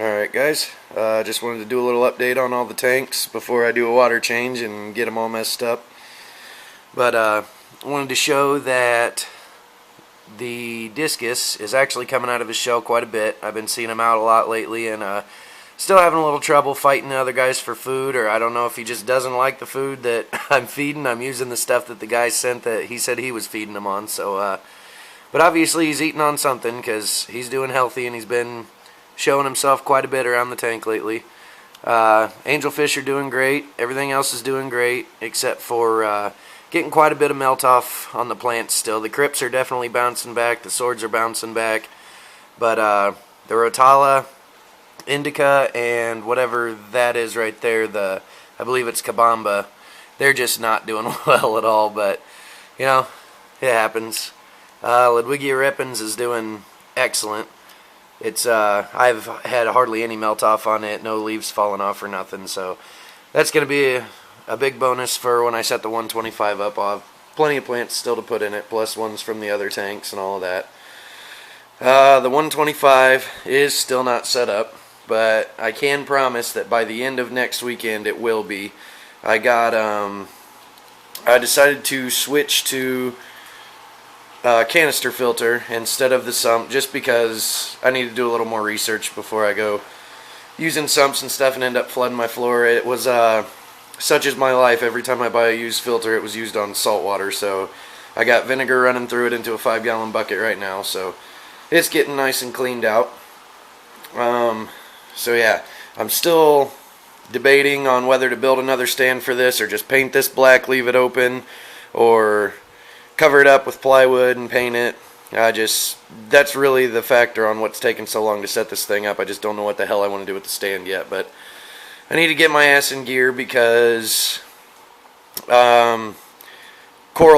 Alright guys, just wanted to do a little update on all the tanks before I do a water change and get them all messed up. But I wanted to show that the discus is actually coming out of his shell quite a bit. I've been seeing him out a lot lately, and still having a little trouble fighting the other guys for food, or I don't know if he just doesn't like the food that I'm feeding. I'm using the stuff that the guy sent that he said he was feeding them on. So, but obviously he's eating on something because he's doing healthy and he's been showing himself quite a bit around the tank lately. Angelfish are doing great. Everything else is doing great except for getting quite a bit of melt off on the plants still. The crypts are definitely bouncing back. The swords are bouncing back. But the Rotala, Indica, and whatever that is right there, I believe it's Kabamba, they're just not doing well at all. But, you know, it happens. Ludwigia repens is doing excellent. It's I've had hardly any melt off on it, no leaves falling off or nothing, so that's going to be a big bonus for when I set the 125 up. I'll have plenty of plants still to put in it, plus ones from the other tanks and all of that. The 125 is still not set up, but I can promise that by the end of next weekend it will be. I decided to switch to canister filter instead of the sump, just because I need to do a little more research before I go using sumps and stuff and end up flooding my floor. It was such is my life. Every time I buy a used filter, it was used on salt water, so I got vinegar running through it into a 5-gallon bucket right now, so it's getting nice and cleaned out. So yeah, I'm still debating on whether to build another stand for this or just paint this black, leave it open, or cover it up with plywood and paint it. That's really the factor on what's taking so long to set this thing up. I just don't know what the hell I want to do with the stand yet, but I need to get my ass in gear because Coral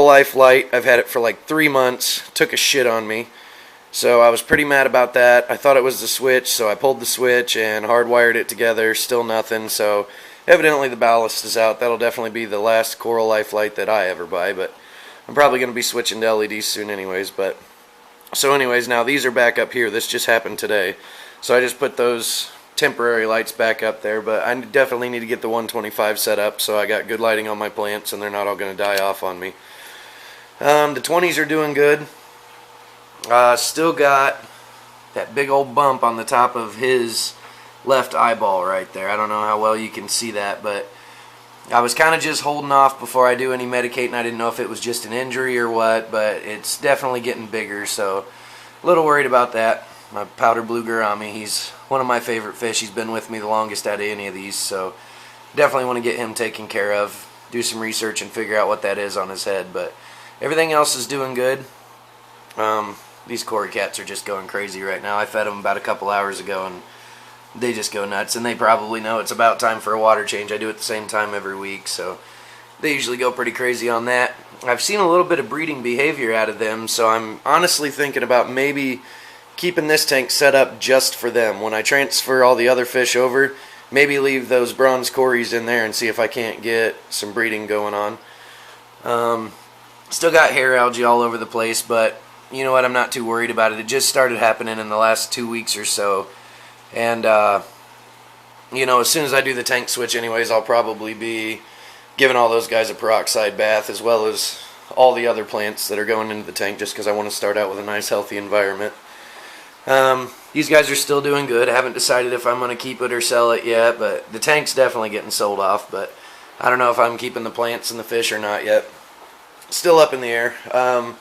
Life Light, I've had it for like 3 months, took a shit on me. So I was pretty mad about that. I thought it was the switch, so I pulled the switch and hardwired it together, still nothing. So evidently the ballast is out. That'll definitely be the last Coral Life Light that I ever buy, but I'm probably going to be switching to LEDs soon anyways. But so anyways, now these are back up here. This just happened today. So I just put those temporary lights back up there, but I definitely need to get the 125 set up so I got good lighting on my plants and they're not all going to die off on me. The 20s are doing good. Still got that big old bump on the top of his left eyeball right there. I don't know how well you can see that, but I was kind of just holding off before I do any medicating. I didn't know if it was just an injury or what, but it's definitely getting bigger, so a little worried about that. My powder blue gourami, he's one of my favorite fish. He's been with me the longest out of any of these, so definitely want to get him taken care of, do some research and figure out what that is on his head. But everything else is doing good. These Cory cats are just going crazy right now. I fed them about a couple hours ago and they just go nuts, and they probably know it's about time for a water change. I do it the same time every week, so they usually go pretty crazy on that. I've seen a little bit of breeding behavior out of them, so I'm honestly thinking about maybe keeping this tank set up just for them. When I transfer all the other fish over, maybe leave those bronze Corys in there and see if I can't get some breeding going on. Still got hair algae all over the place, but you know what, I'm not too worried about it. It just started happening in the last 2 weeks or so. And, you know, as soon as I do the tank switch anyways, I'll probably be giving all those guys a peroxide bath, as well as all the other plants that are going into the tank, just because I want to start out with a nice, healthy environment. These guys are still doing good. I haven't decided if I'm going to keep it or sell it yet, but the tank's definitely getting sold off, but I don't know if I'm keeping the plants and the fish or not yet. Still up in the air.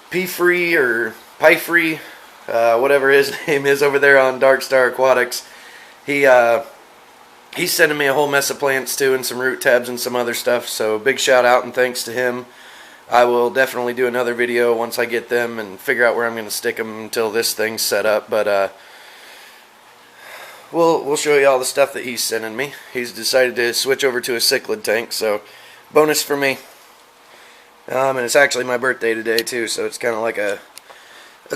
P-Free or Pie-Free, whatever his name is over there on Dark Star Aquatics, he's sending me a whole mess of plants too, and some root tabs and some other stuff, so big shout out and thanks to him. I will definitely do another video once I get them and figure out where I'm going to stick them until this thing's set up, but we'll show you all the stuff that he's sending me. He's decided to switch over to a cichlid tank, so bonus for me. And it's actually my birthday today too, so it's kind of like a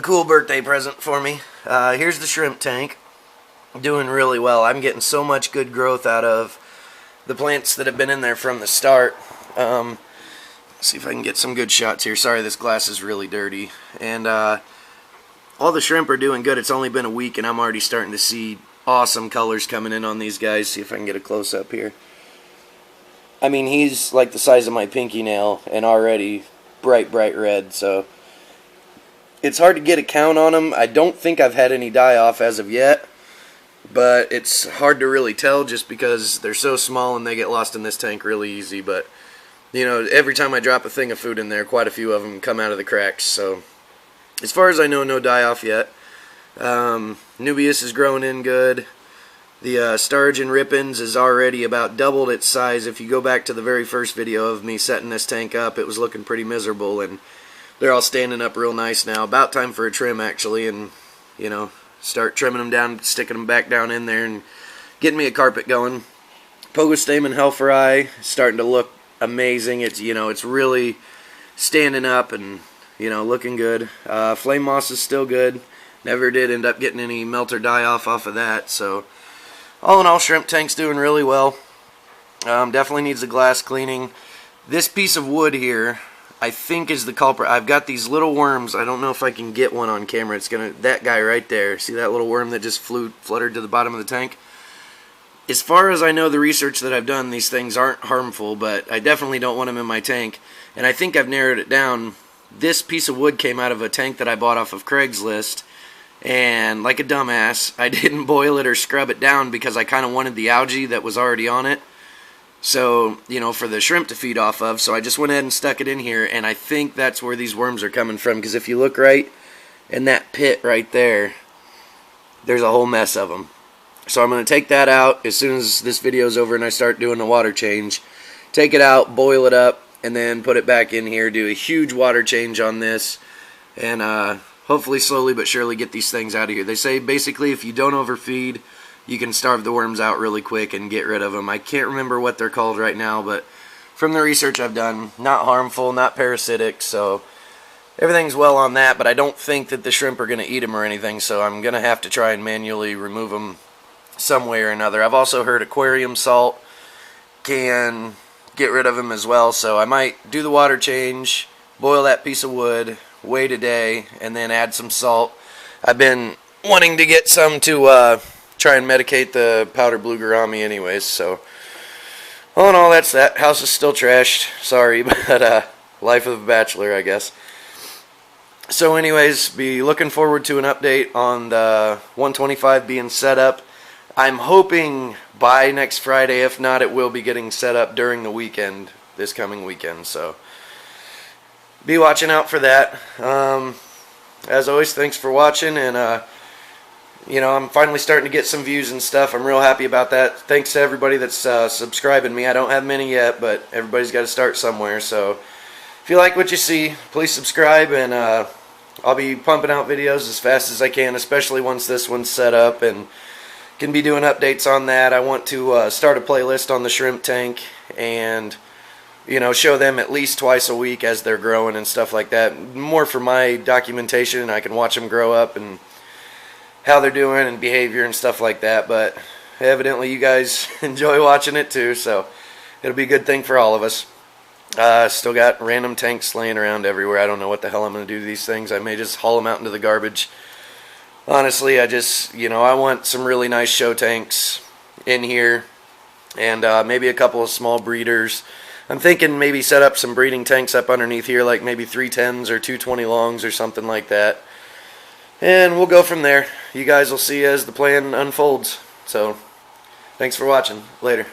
cool birthday present for me. Here's the shrimp tank. Doing really well. I'm getting so much good growth out of the plants that have been in there from the start. Let's see if I can get some good shots here. Sorry, this glass is really dirty. And all the shrimp are doing good. It's only been a week and I'm already starting to see awesome colors coming in on these guys. See if I can get a close-up here. I mean, he's like the size of my pinky nail and already bright red, so it's hard to get a count on them. I don't think I've had any die off as of yet, but it's hard to really tell just because they're so small and they get lost in this tank really easy. But you know, every time I drop a thing of food in there, quite a few of them come out of the cracks. So as far as I know, no die off yet. Nubius is growing in good. The Sturgeon Rippins is already about doubled its size. If you go back to the very first video of me setting this tank up, it was looking pretty miserable, and they're all standing up real nice now. About time for a trim, actually, and you know, start trimming them down, sticking them back down in there, and getting me a carpet going. Pogostamen Helferi starting to look amazing. It's, you know, it's really standing up and, you know, looking good. Flame Moss is still good. Never did end up getting any melt or die off of that. So all in all, shrimp tank's doing really well. Definitely needs a glass cleaning. This piece of wood here, I think, is the culprit. I've got these little worms. I don't know if I can get one on camera. It's gonna, that guy right there. See that little worm that just fluttered to the bottom of the tank? As far as I know, the research that I've done, these things aren't harmful, but I definitely don't want them in my tank. And I think I've narrowed it down. This piece of wood came out of a tank that I bought off of Craigslist. And like a dumbass, I didn't boil it or scrub it down because I kind of wanted the algae that was already on it. So, you know, for the shrimp to feed off of. So I just went ahead and stuck it in here, and I think that's where these worms are coming from. Because if you look right in that pit right there, there's a whole mess of them. So I'm going to take that out as soon as this video is over and I start doing the water change. Take it out, boil it up, and then put it back in here. Do a huge water change on this. And hopefully slowly but surely get these things out of here. They say basically if you don't overfeed, you can starve the worms out really quick and get rid of them. I can't remember what they're called right now, but from the research I've done, not harmful, not parasitic, so everything's well on that. But I don't think that the shrimp are going to eat them or anything, so I'm going to have to try and manually remove them some way or another. I've also heard aquarium salt can get rid of them as well, so I might do the water change, boil that piece of wood, wait a day, and then add some salt. I've been wanting to get some to try and medicate the powder blue gourami anyways, so all in all, that's that. House is still trashed, sorry, but life of a bachelor, I guess. So anyways, be looking forward to an update on the 125 being set up. I'm hoping by next Friday. If not, it will be getting set up during the weekend, this coming weekend, so be watching out for that. As always, thanks for watching, and you know, I'm finally starting to get some views and stuff. I'm real happy about that. Thanks to everybody that's subscribing me. I don't have many yet, but everybody's got to start somewhere. So if you like what you see, please subscribe, and I'll be pumping out videos as fast as I can, especially once this one's set up and can be doing updates on that. I want to start a playlist on the shrimp tank and, you know, show them at least twice a week as they're growing and stuff like that. More for my documentation, and I can watch them grow up and how they're doing and behavior and stuff like that. But evidently you guys enjoy watching it too, so it'll be a good thing for all of us. Still got random tanks laying around everywhere. I don't know what the hell I'm going to do to these things. I may just haul them out into the garbage. Honestly, I just, you know, I want some really nice show tanks in here, and maybe a couple of small breeders. I'm thinking maybe set up some breeding tanks up underneath here, like maybe 310s or 220 longs or something like that. And we'll go from there. You guys will see as the plan unfolds. So, thanks for watching. Later.